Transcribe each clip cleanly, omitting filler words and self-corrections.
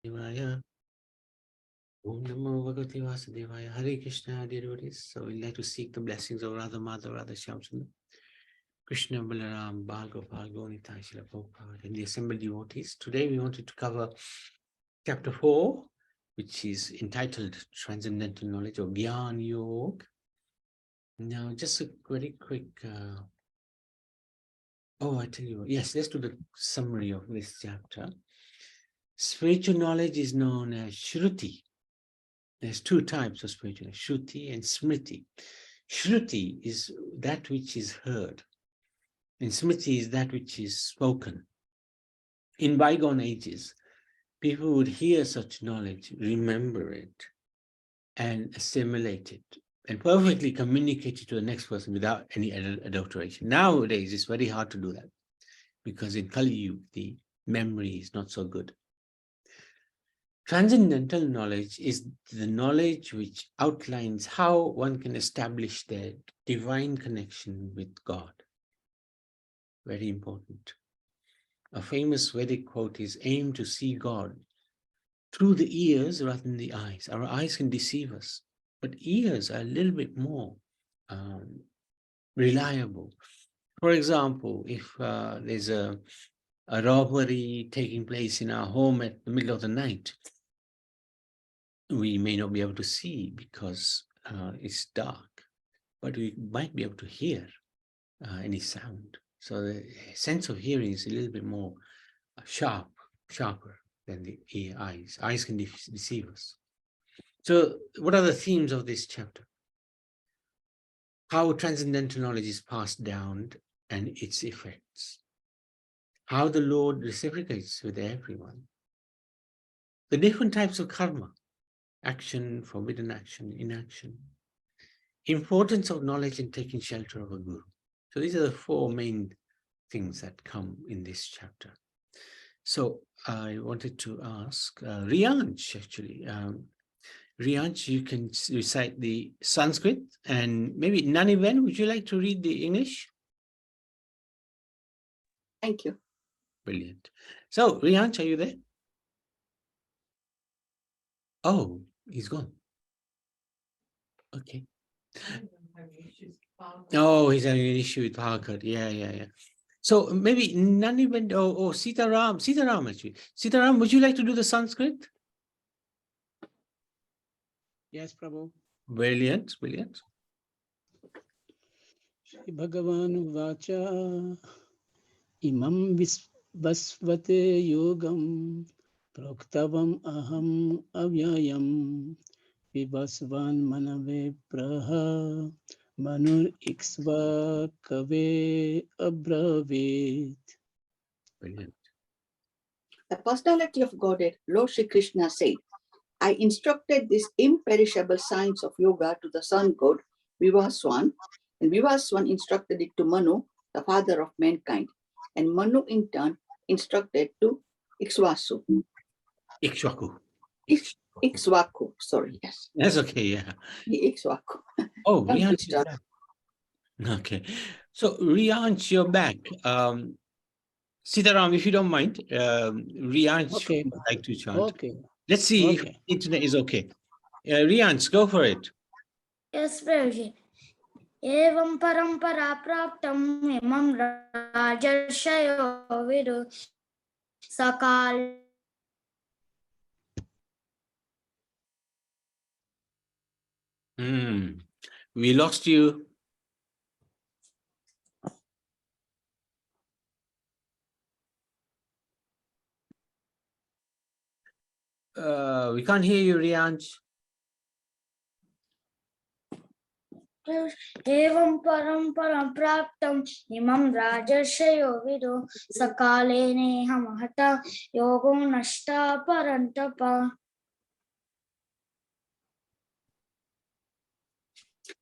Devaya. Om Namo Bhagavate Vasudevaya. Hare Krishna, dear devotees. So we'd like to seek the blessings of Radha Madhava, Radha Shyamsundar, Krishna Balaram, Bhagavad, Gaunitai, Srila Prabhupada, and the assembled devotees. Today we wanted to cover chapter 4, which is entitled Transcendental Knowledge or Gyan Yoga. Now, just a very quick, I tell you, yes, let's do the summary of this chapter. Spiritual knowledge is known as Shruti. There's two types of spiritual knowledge, Shruti and Smriti. Shruti is that which is heard, and Smriti is that which is spoken. In bygone ages, people would hear such knowledge, remember it, and assimilate it, and perfectly communicate it to the next person without any adulteration. Nowadays, it's very hard to do that, because in Kali Yuga, the memory is not so good. Transcendental knowledge is the knowledge which outlines how one can establish their divine connection with God. Very important. A famous Vedic quote is, aim to see God through the ears rather than the eyes. Our eyes can deceive us, but ears are a little bit more reliable. For example, if there's a robbery taking place in our home at the middle of the night, we may not be able to see because it's dark, but we might be able to hear any sound. So the sense of hearing is a little bit more sharper than the eyes. Eyes can deceive us. So what are the themes of this chapter? How transcendental knowledge is passed down and its effects. How the Lord reciprocates with everyone. The different types of karma. Action, forbidden action, inaction. Importance of knowledge and taking shelter of a guru. So these are the four main things that come in this chapter. So I wanted to ask Riyansh, actually. Riyansh, you can recite the Sanskrit, and maybe Naniven, would you like to read the English? Thank you. Brilliant. So Riyansh, are you there? Oh, he's gone. Okay. Oh, he's having an issue with Bhagavad. Yeah. So maybe Naniven or Sitaram actually. Sitaram, would you like to do the Sanskrit? Yes, Prabhu. Brilliant. Shri Bhagavan Vacha Imam Vasvate Yogam Proktavam Aham Avyayam Vivasvan Manave Praha Manur Iksva Kave Abravit. Brilliant. The personality of Godhead, Lord Shri Krishna said, I instructed this imperishable science of yoga to the sun god Vivaswan, and Vivaswan instructed it to Manu, the father of mankind, and Manu in turn instructed to Ikshvaku. Ikshvaku, sorry, yes. That's okay, yeah. Ikshvaku. Oh, Riyansh is back. Okay. So Riyansh, you're back. Sitaram, if you don't mind, Riyansh would like to chant. Okay. Let's see if internet is okay. Riyansh, go for it. Yes, Prabhuji. Evam parampara praptam imam rajarshayo vidu sakal. We lost you. We can't hear you, Riyansh. Evam parampara praptam imam rajarshayo vidu sakale neha mahata yogo nashta parantapa.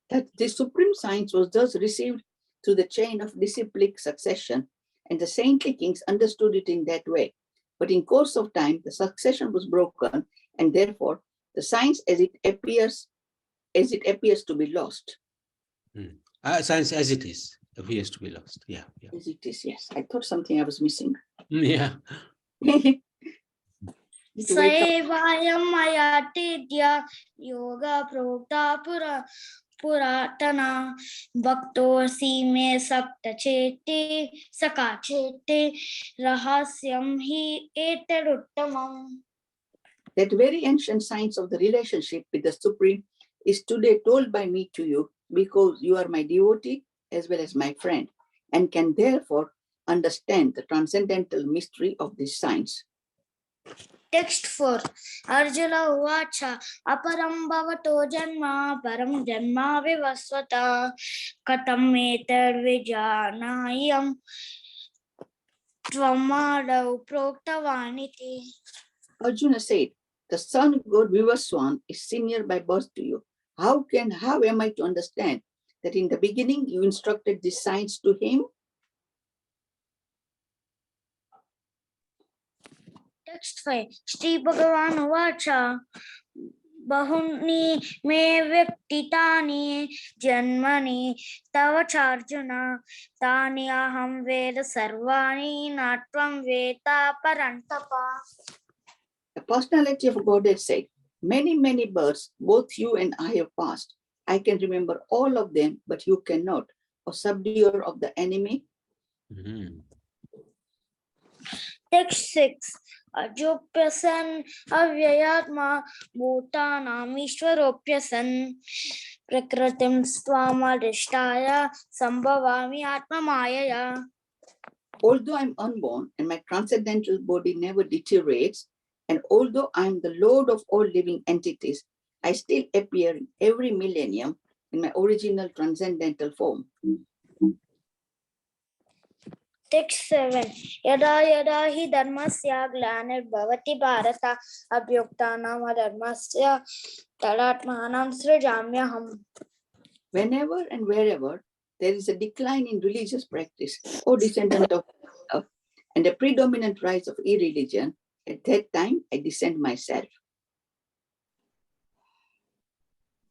That the supreme science was thus received through the chain of disciplic succession, and the saintly kings understood it in that way. But in course of time, the succession was broken, and therefore the science as it appears to be lost. Science as it is appears to be lost. Yeah. As it is, yes. I thought something I was missing. Yeah. to wake up. Saevayam mayatidya yoga prokta puratana bhaktosi me sakta chete saka chete rahasyam hi etaruttamam. That very ancient science of the relationship with the Supreme is today told by me to you because you are my devotee as well as my friend and can therefore understand the transcendental mystery of this science. Text 4. Arjuna Uvacha Aparam Bhavato Janma Param Janma Vivasvata Katam Etar Vijanayam Tvamadau Proktavaniti. Arjuna said, the sun god Vivaswan is senior by birth to you. How am I to understand that in the beginning you instructed this science to him? Text 5. Shri Bhagavan Uvacha Bahuni me Viktitani Janmani Tavacharjuna Tani Aham Veda Sarvani Natvam Veta Parantapa. The personality of Godhead said, many births, both you and I have passed. I can remember all of them, but you cannot. O subduer of the enemy. Mhm. Text 6. Ajopyasan avyayatma bhutanam ishwaropyasan prakritim svamadhishtaya sambhavami atmamayaya. Although I'm unborn and my transcendental body never deteriorates, and although I'm the Lord of all living entities, I still appear in every millennium in my original transcendental form. Text 7. Yada yada hi dharmasya glanir bhavati bharata abhyuktanam adharmasya tadatmanam srijamyaham. Whenever and wherever there is a decline in religious practice or descendant of and a predominant rise of irreligion, at that time I descend myself.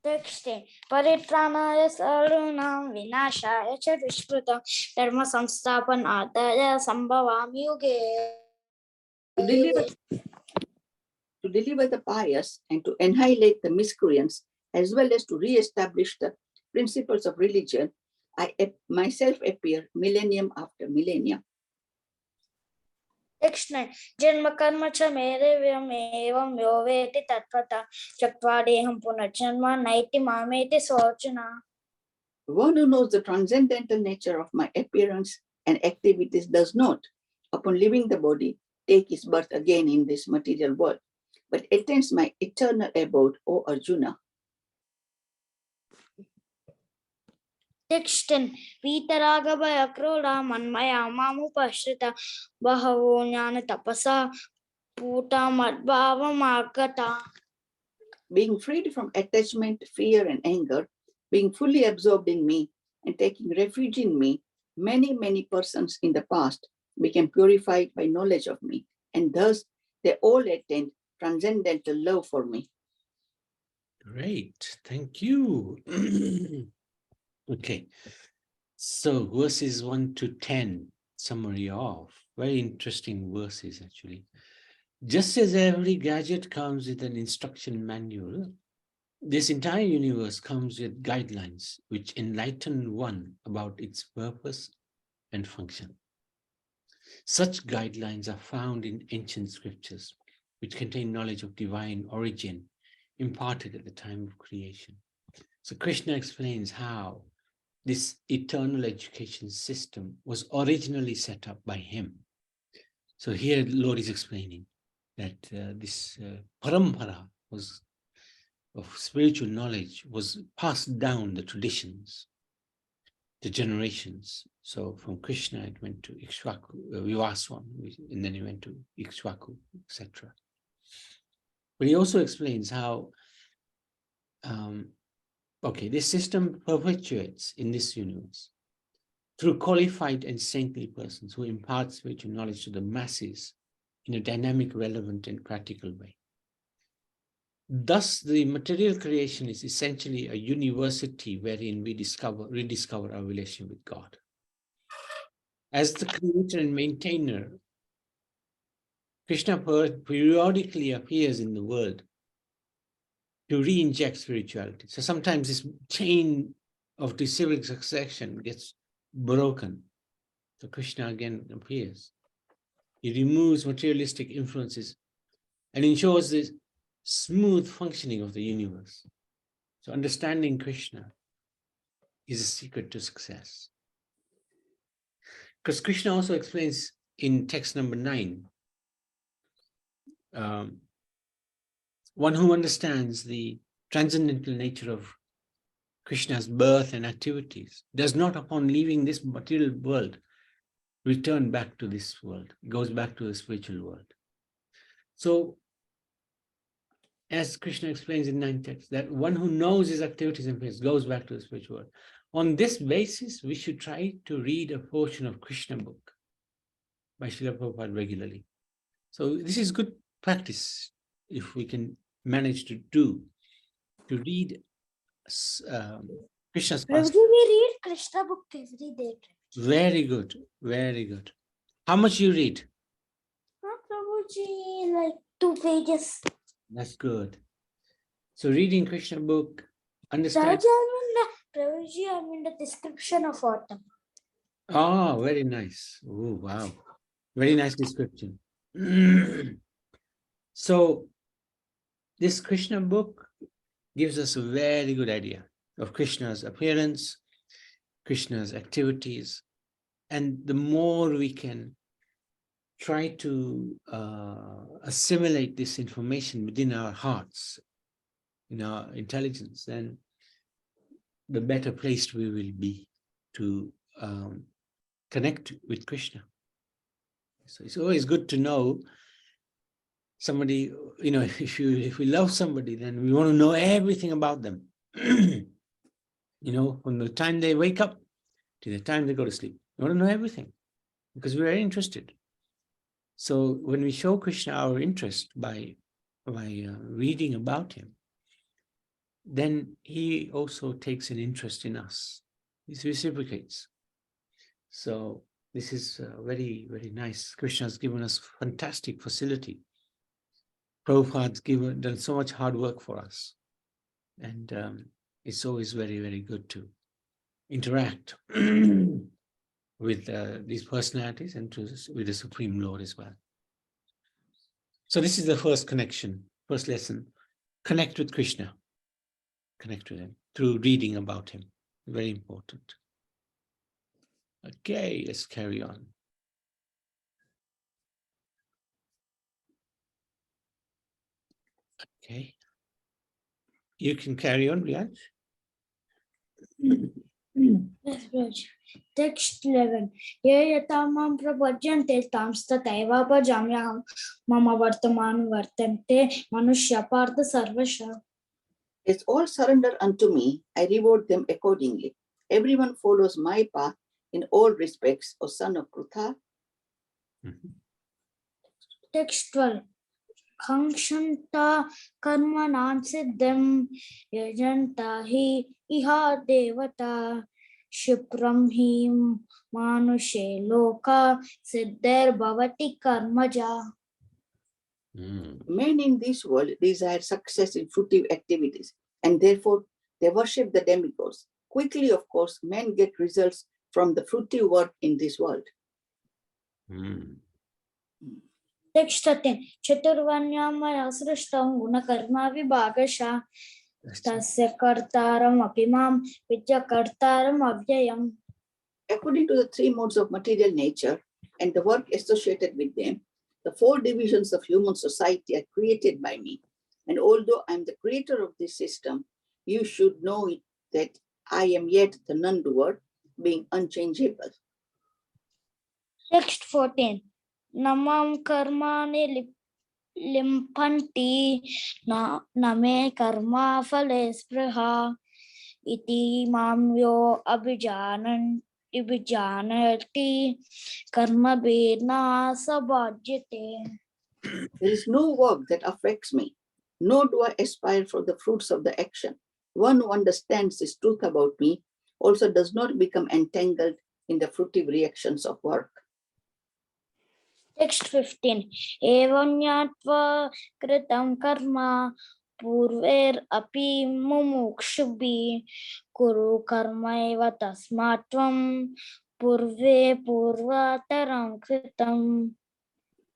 Text 10. Paritranaya sarunam vinashaya cha dushkrutam dharma samsthapanadaya sambhavami yuge. To deliver the pious and to annihilate the miscreants, as well as to re-establish the principles of religion, I myself appear millennium after millennium. Text 9. Janma karma cha medevyam evam yoveti tatvata chakvadeham punarjanma naiti mameti sochana. One who knows the transcendental nature of my appearance and activities does not, upon leaving the body, take his birth again in this material world, but attains my eternal abode, O Arjuna. Text 10. Vitaraga bhayakroda manmaya mamu pashrita bahavo jnana tapasa puta madbhava margata. Being freed from attachment, fear, and anger, being fully absorbed in me, and taking refuge in me, many persons in the past became purified by knowledge of me, and thus they all attained transcendental love for me. Great, thank you. Okay, so verses 1 to 10, summary of very interesting verses actually. Just as every gadget comes with an instruction manual, this entire universe comes with guidelines which enlighten one about its purpose and function. Such guidelines are found in ancient scriptures, which contain knowledge of divine origin imparted at the time of creation. So Krishna explains how this eternal education system was originally set up by him. So here the Lord is explaining that this parampara of spiritual knowledge was passed down the traditions, the generations. So from Krishna it went to Ikshvaku, Vivaswan, and then it went to Ikshvaku, etc. But he also explains how this system perpetuates in this universe through qualified and saintly persons who impart spiritual knowledge to the masses in a dynamic, relevant, and practical way. Thus, the material creation is essentially a university wherein we rediscover our relationship with God. As the creator and maintainer Krishna periodically appears in the world to re-inject spirituality. So sometimes this chain of disciplic succession gets broken. So Krishna again appears. He removes materialistic influences and ensures the smooth functioning of the universe. So understanding Krishna is a secret to success. Because Krishna also explains in text number 9, one who understands the transcendental nature of Krishna's birth and activities does not, upon leaving this material world, return back to this world. It goes back to the spiritual world. So, as Krishna explains in 9 texts, that one who knows his activities and faith goes back to the spiritual world. On this basis, we should try to read a portion of Krishna book by Srila Prabhupada regularly. So this is good practice if we can manage to read Krishna's past. Prabhuji, we read Krishna book every day. Very good, very good. How much you read? Prabhuji, like 2 pages. That's good. So reading Krishna book, understand. Prabhuji, I'm in the description of autumn. Oh, very nice. Oh, wow. Very nice description. So this Krishna book gives us a very good idea of Krishna's appearance, Krishna's activities, and the more we can try to assimilate this information within our hearts, in our intelligence, then the better placed we will be to connect with Krishna. So it's always good to know somebody, if we love somebody, then we want to know everything about them. From the time they wake up to the time they go to sleep. We want to know everything because we're very interested. So when we show Krishna our interest by reading about him, then he also takes an interest in us. This reciprocates. So this is very, very nice. Krishna has given us fantastic facility. Prabhupada's done so much hard work for us. And it's always very, very good to interact with these personalities and with the Supreme Lord as well. So this is the first connection, first lesson. Connect with Krishna. Connect with him through reading about him. Very important. Okay, let's carry on. Okay. You can carry on, Riyaj. Yes, Prabhuji. Text 11. Ye yatamam prabhajante tamstataiva bhajamyaham mama vartamanu vartante manushya partha sarvasha. As all surrender unto me, I reward them accordingly. Everyone follows my path in all respects, O son of Krutha. Text 12. Kangshanta karma nansiddham yajanta hi iha devata shipram him manushe loka siddhar bhavati karmaja. Men in this world desire success in fruitive activities, and therefore they worship the demigods. Quickly, of course, men get results from the fruitive work in this world. Text 13. Chaturvanyamaya srishtam gunakarma vibhagasha tasya kartaram apimam vidya kartaram avyayam. According to the 3 modes of material nature and the work associated with them, the 4 divisions of human society are created by me. And although I am the creator of this system, you should know that I am yet the non-doer, being unchangeable. Text 14. Namam karmani limpanti name karma phale spriha iti mamyo abhijanati karma bedna sabhajyate. There is no work that affects me, nor do I aspire for the fruits of the action. One who understands this truth about me also does not become entangled in the fruitive reactions of work. Text 15. Evam nyatva kritam karma purver api mumukshubhi kuru karma eva tasmatvam purve purvataram kritam.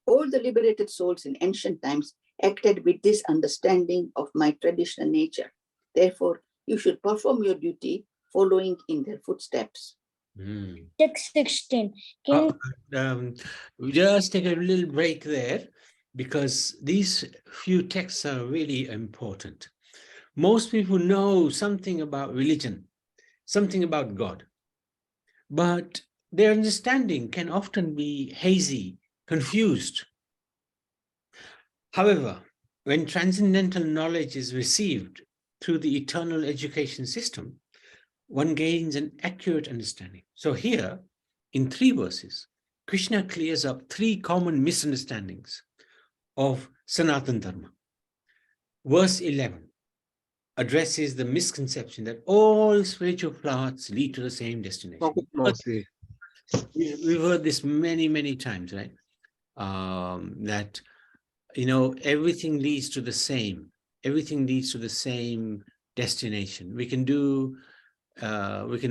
All the liberated souls in ancient times acted with this understanding of my traditional nature. Therefore, you should perform your duty following in their footsteps. Text 16. King We just take a little break there because these few texts are really important. Most people know something about religion, something about God, but their understanding can often be hazy, confused. However, when transcendental knowledge is received through the eternal education system, one gains an accurate understanding. So here, in 3 verses, Krishna clears up 3 common misunderstandings of Sanatana Dharma. Verse 11 addresses the misconception that all spiritual paths lead to the same destination. We've heard this many, many times, right? That, everything leads to the same. Everything leads to the same destination. We can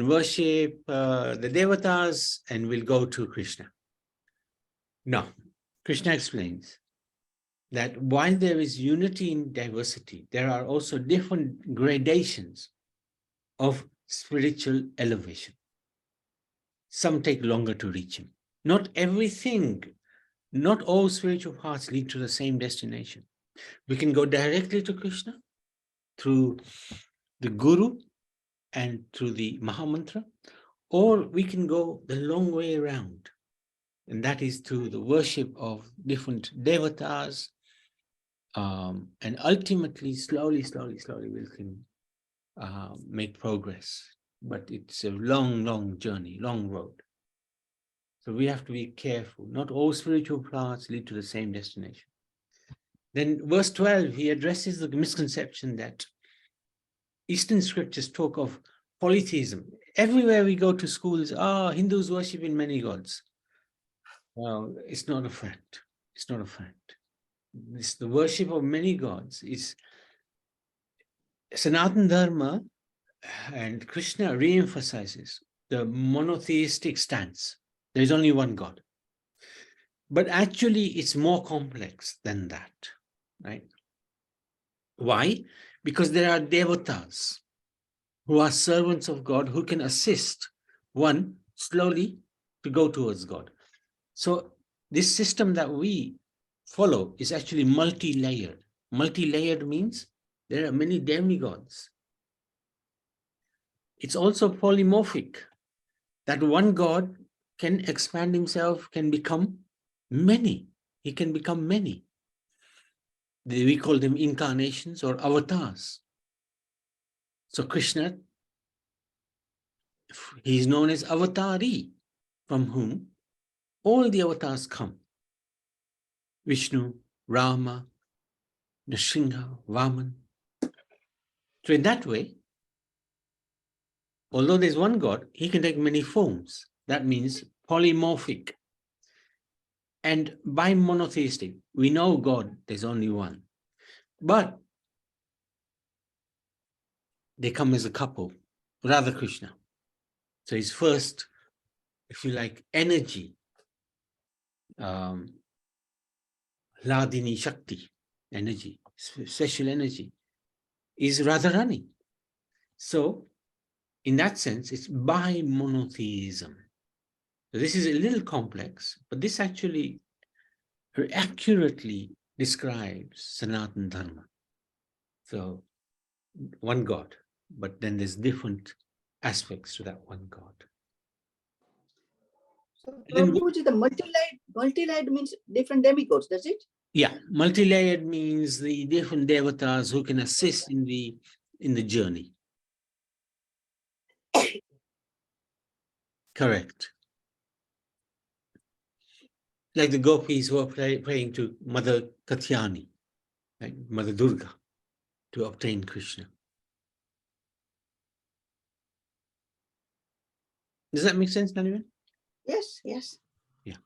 worship the devatas and we'll go to Krishna. No, Krishna explains that while there is unity in diversity, there are also different gradations of spiritual elevation. Some take longer to reach him. Not all spiritual paths lead to the same destination. We can go directly to Krishna through the Guru and through the Mahamantra, or we can go the long way around, and that is through the worship of different devatas, and ultimately, slowly, we can make progress. But it's a long journey, long road. So we have to be careful. Not all spiritual paths lead to the same destination. Then verse 12, he addresses the misconception that Eastern scriptures talk of polytheism. Everywhere we go to schools, Hindus worship in many gods. Well, it's not a fact. It's not a fact. The worship of many gods is Sanatana Dharma, and Krishna re-emphasizes the monotheistic stance. There is only one God. But actually, it's more complex than that, right? Why? Because there are devatas who are servants of God who can assist one slowly to go towards God. So this system that we follow is actually multi-layered. Multi-layered means there are many demigods. It's also polymorphic, that one God can expand himself, can become many. He can become many. We call them incarnations or avatars. So Krishna, he is known as Avatari, from whom all the avatars come. Vishnu, Rama, Nrsimha, Vaman. So in that way, although there's one God, he can take many forms. That means polymorphic. And by monotheistic, we know God, there's only one. But they come as a couple, Radha Krishna. So his first, if you like, energy, Hladini Shakti, energy, special energy, is Radharani. So in that sense, it's by monotheism. So this is a little complex, but this actually accurately describes Sanatana Dharma. So one God, but then there's different aspects to that one God. So, Prabhuji, the multi-layered means different demigods, does it? Yeah, multi-layered means the different devatas who can assist in the journey. Correct. Like the gopis who are praying to Mother Katyani, like Mother Durga, to obtain Krishna. Does that make sense, Naniman? Yes, yes. Yeah.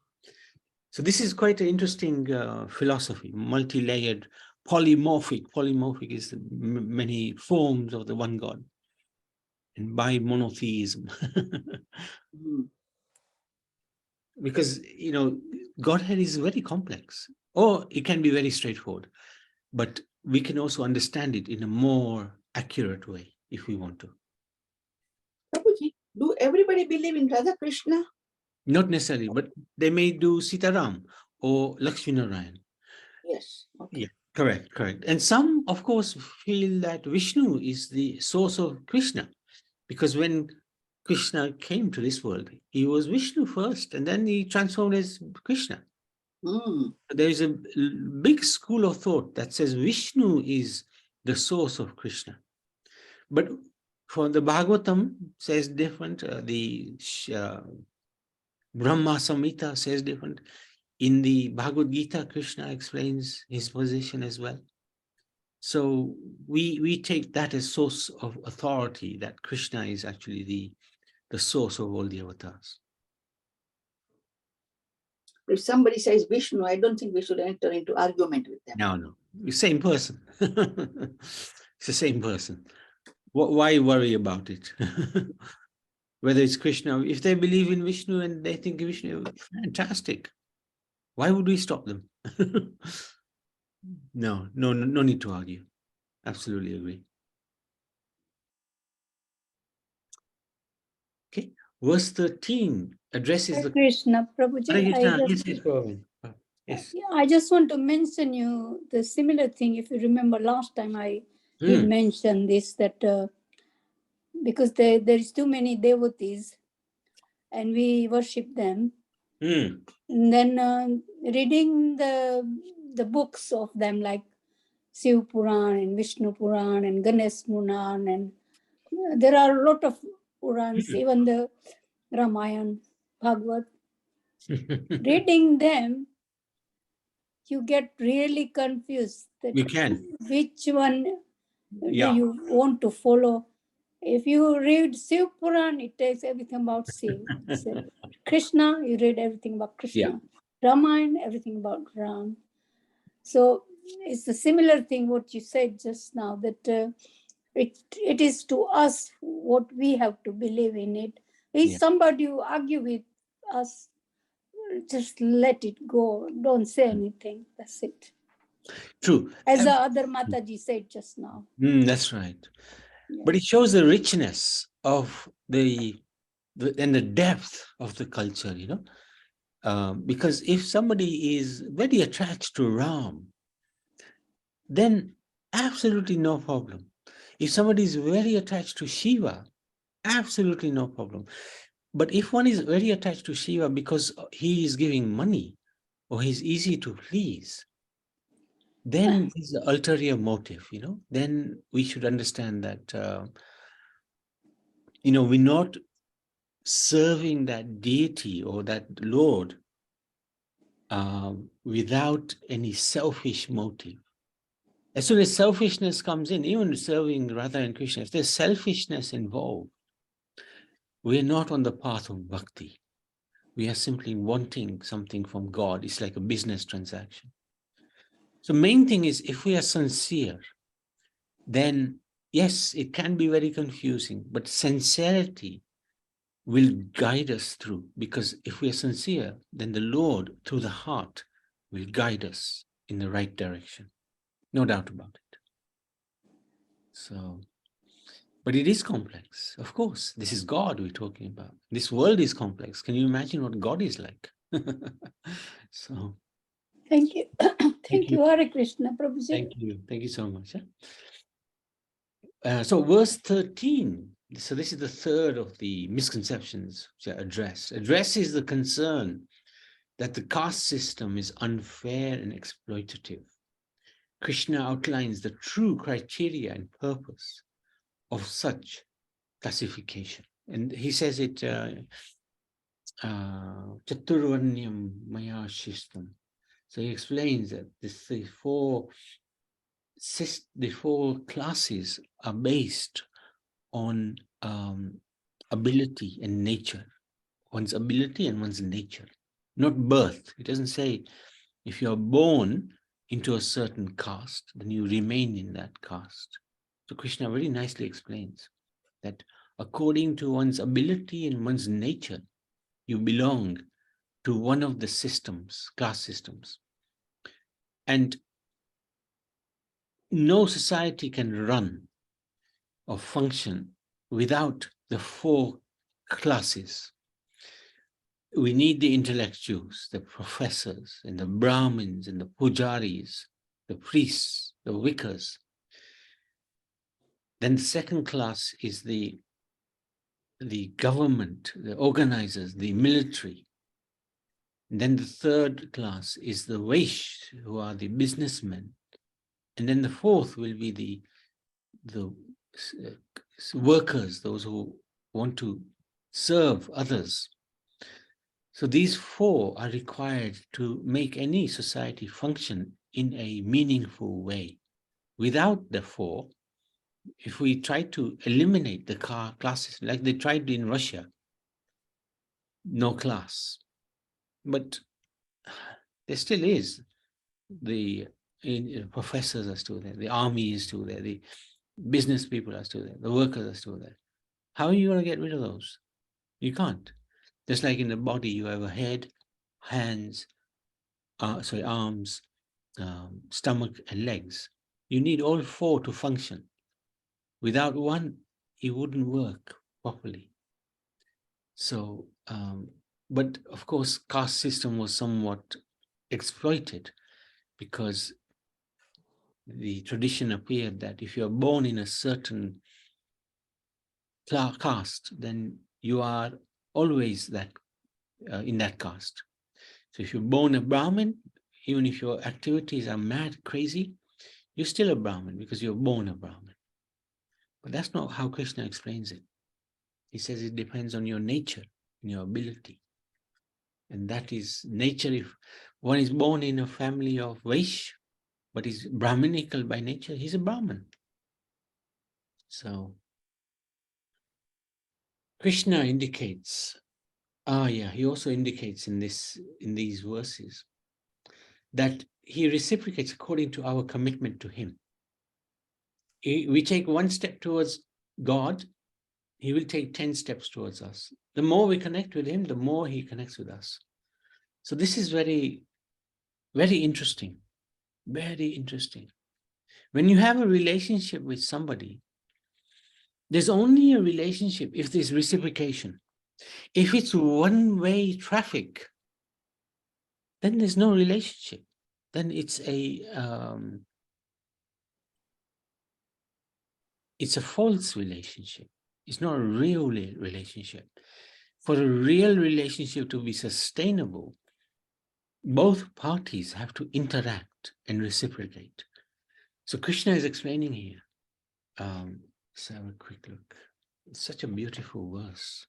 So this is quite an interesting philosophy, multi-layered, polymorphic. Polymorphic is many forms of the one God, and by monotheism. Mm. Because, Godhead is very complex, or it can be very straightforward, but we can also understand it in a more accurate way if we want to. Prabhuji, do everybody believe in Radha Krishna? Not necessarily, but they may do Sitaram or Lakshmi Narayan. Yes. Okay. Yeah, correct. And some, of course, feel that Vishnu is the source of Krishna, because when Krishna came to this world, he was Vishnu first, and then he transformed as Krishna. Mm. There is a big school of thought that says Vishnu is the source of Krishna. But for the Bhagavatam says different, the Brahma Samhita says different. In the Bhagavad Gita, Krishna explains his position as well. So we take that as source of authority, that Krishna is actually the source of all the avatars. If somebody says Vishnu, I don't think we should enter into argument with them. No, same person. It's the same person. Why worry about it? Whether it's Krishna, if they believe in Vishnu and they think Vishnu, fantastic. Why would we stop them? No need to argue. Absolutely agree. Okay, verse 13 addresses Hare the Krishna, Prabhuji. Hare Krishna. Yes, Prabhupada. Yes. I just want to mention you the similar thing. If you remember last time I did mention this, that because there is too many devotees and we worship them. And then reading the books of them like Shiv Puran and Vishnu Puran and Ganesh Puran, and there are a lot of Purans, even the Ramayana, Bhagavad. Reading them, you get really confused that We can. which one do you want to follow. If you read Shiv Puran, it tells everything about Shiv. So Krishna, you read everything about Krishna. Ramayana, everything about Ram. So it's a similar thing what you said just now, that it is to us what we have to believe in it. If somebody who argue with us, just let it go. Don't say anything. That's it. True. As the other Mataji said just now. That's right. Yeah. But it shows the richness of and the depth of the culture, because if somebody is very attached to Ram, then absolutely no problem. If somebody is very attached to Shiva, absolutely no problem. But if one is very attached to Shiva because he is giving money or he's easy to please, then it's the ulterior motive, then we should understand that, we're not serving that deity or that Lord without any selfish motive. As soon as selfishness comes in, even serving Radha and Krishna, if there's selfishness involved, we're not on the path of bhakti. We are simply wanting something from God. It's like a business transaction. So main thing is, if we are sincere, then yes, it can be very confusing, but sincerity will guide us through, because if we are sincere, then the Lord, through the heart, will guide us in the right direction. No doubt about it. So, but it is complex. Of course, this is God we're talking about. This world is complex. Can you imagine what God is like? So, thank you. Thank you, Hare Krishna, Prabhuji. Thank you. Thank you so much. So verse 13. So this is the third of the misconceptions which are addressed. Addresses the concern that the caste system is unfair and exploitative. Krishna outlines the true criteria and purpose of such classification. And he says it, Chaturvarnyam Maya Shishtam. So he explains that the four classes are based on ability and nature, one's ability and one's nature. not birth. It doesn't say if you're born into a certain caste, then you remain in that caste. So Krishna very nicely explains that according to one's ability and one's nature, you belong to one of the systems, caste systems. And no society can run or function without the 4 classes. We need the intellectuals, the professors, and the Brahmins, and the pujaris, the priests, the vicars. Then the second class is the government, the organizers, the military. And then the third class is the Vaishya, who are the businessmen. And then the fourth will be the workers, those who want to serve others. So these 4 are required to make any society function in a meaningful way. Without the 4, if we try to eliminate the classes, like they tried in Russia, no class. But there still is. The professors are still there, the army is still there, the business people are still there, the workers are still there. How are you going to get rid of those? You can't. Just like in the body, you have a head, hands, arms, stomach, and legs. You need all 4 to function. Without one, it wouldn't work properly. So, but of course, caste system was somewhat exploited because the tradition appeared that if you're born in a certain caste, then you are always that in that caste. So if you're born a Brahmin, even if your activities are mad, crazy, you're still a Brahmin because you're born a Brahmin. But that's not how Krishna explains it. He says it depends on your nature and your ability. And that is nature. If one is born in a family of Vaishya, but is Brahminical by nature, he's a Brahmin. So Krishna indicates, he also indicates in these verses that he reciprocates according to our commitment to him. We take 1 step towards God, he will take 10 steps towards us. The more we connect with him, the more he connects with us. So this is very, very interesting. Very interesting. When you have a relationship with somebody, there's only a relationship if there's reciprocation. If it's one-way traffic, then there's no relationship. Then it's a false relationship. It's not a real relationship. For a real relationship to be sustainable, both parties have to interact and reciprocate. So Krishna is explaining here. Let's have a quick look. It's such a beautiful verse.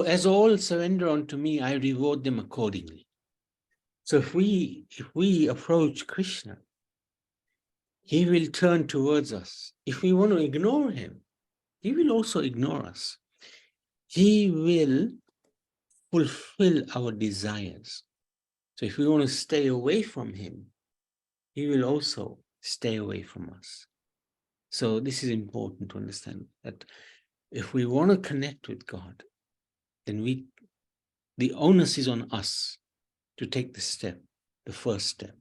As all surrender unto me, I reward them accordingly. So if we approach Krishna, he will turn towards us. If we want to ignore him, he will also ignore us. He will fulfill our desires. So if we want to stay away from him, he will also stay away from us. So this is important to understand, that if we want to connect with God, then the onus is on us to take the step, the first step.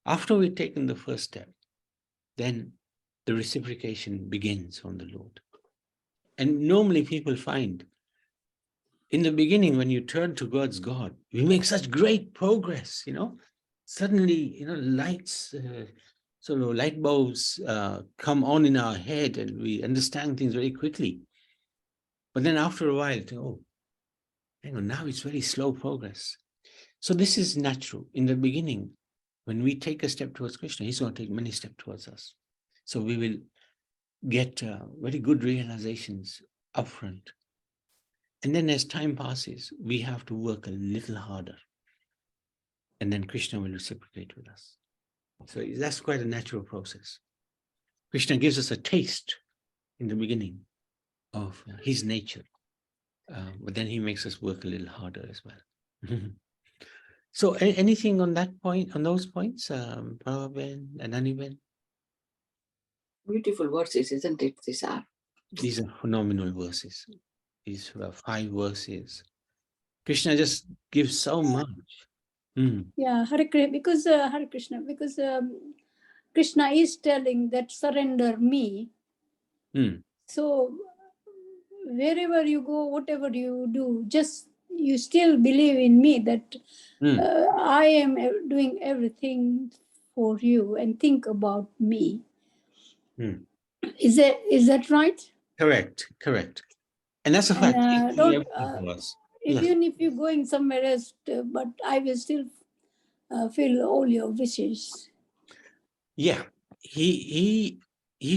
After we've taken the first step, then the reciprocation begins from the Lord. And normally people find, in the beginning, when you turn towards God, we make such great progress, Suddenly, lights, light bulbs come on in our head and we understand things very quickly. But then after a while, hang on, now it's very slow progress. So this is natural. In the beginning, when we take a step towards Krishna, he's going to take many steps towards us. So we will get very good realizations upfront. And then as time passes, we have to work a little harder. And then Krishna will reciprocate with us. So that's quite a natural process. Krishna gives us a taste in the beginning of his nature. But then he makes us work a little harder as well. So anything on that point, on those points, Prabhupada and Aniben? Beautiful verses, isn't it? These are phenomenal verses. These 5 verses. Krishna just gives so much. Yeah, Hare Krishna, because Hare Krishna, because Krishna is telling that surrender me. So wherever you go, whatever you do, just you still believe in me that I am doing everything for you and think about me. Is that right? Correct. And that's a fact. Even if you're going somewhere else, but I will still fill all your wishes. Yeah, he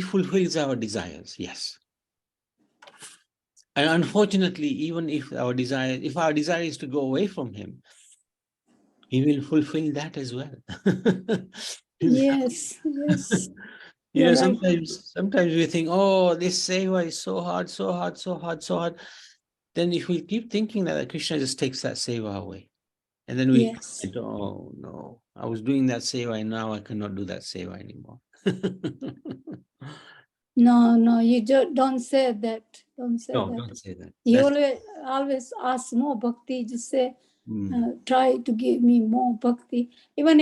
fulfills our desires. Yes. And unfortunately, even if our desire is to go away from him, he will fulfill that as well. Yes. Sometimes we think, oh, this seva is so hard. Then if we keep thinking that, Krishna just takes that seva away. And then we, oh no, I was doing that seva and now I cannot do that seva anymore. No, you don't say that. Don't say that. Don't say that. You always ask more bhakti. Just say, try to give me more bhakti. Even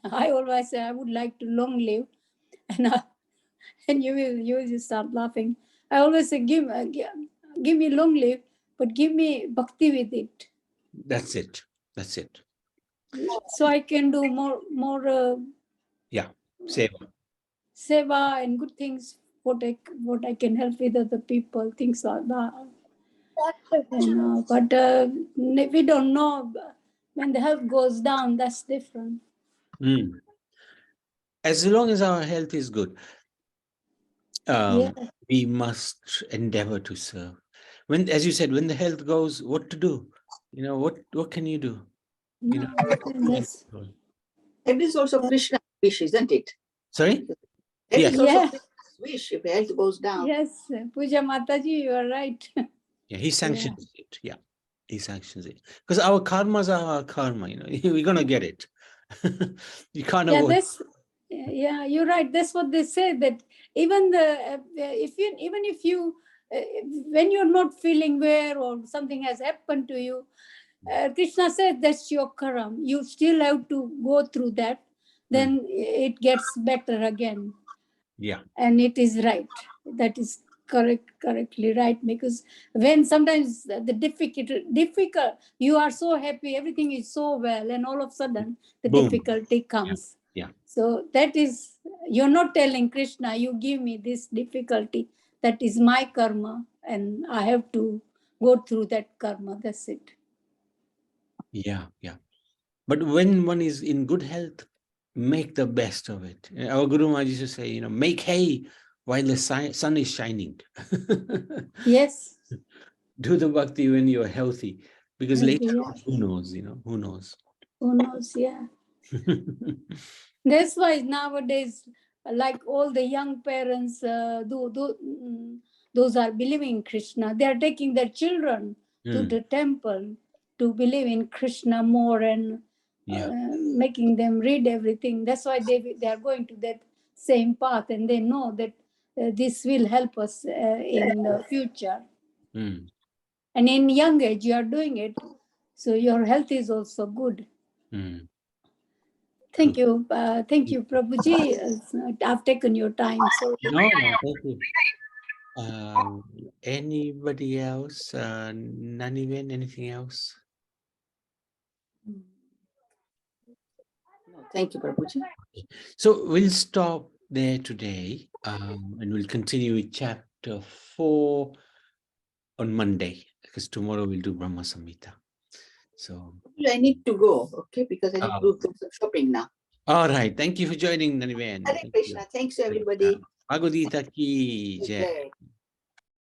I always say I would like to long live, and you will just start laughing. I always say, give me long live, but give me bhakti with it. That's it. So I can do more. Seva and good things. What I can help with other people, things like that. But we don't know when the health goes down. That's different. As long as our health is good, we must endeavor to serve. When, as you said, when the health goes, what to do? What can you do? It is also Krishna's wish, isn't it? Sorry? It is also Krishna's wish if health goes down. Yes, Puja Mataji, you are right. Yeah, he sanctions it. Yeah, he sanctions it. Because our karmas are our karma, we're going to get it. You can't avoid. You're right. That's what they say, that even if you when you're not feeling well or something has happened to you, Krishna says that's your karma. You still have to go through that. Then it gets better again. Yeah. And it is right. That is correctly right, because when sometimes the difficult, you are so happy, everything is so well, and all of a sudden the difficulty comes. Yeah. So that is, you're not telling Krishna, you give me this difficulty, that is my karma, and I have to go through that karma. That's it. Yeah. But when one is in good health, make the best of it. Our Guru Maharaj used to say, make hay while the sun is shining. Yes. Do the bhakti when you're healthy, because later on, who knows, who knows? Who knows, yeah. That's why nowadays, like all the young parents, those are believing in Krishna, they are taking their children to the temple to believe in Krishna more, and making them read everything. That's why they are going to that same path, and they know that this will help us in the future. And in young age, you are doing it, so your health is also good. Thank you, Prabhuji. I've taken your time. So no, thank you. Anybody else? Naniven, anything else? No, thank you, Prabhuji. So we'll stop there today, and we'll continue with chapter 4 on Monday, because tomorrow we'll do Brahma Samhita. So I need to go, okay, because I need to do some shopping now. All right. Thank you for joining, Naniven. Hare Krishna. Thanks, everybody. Bhagavad Gita ki jai.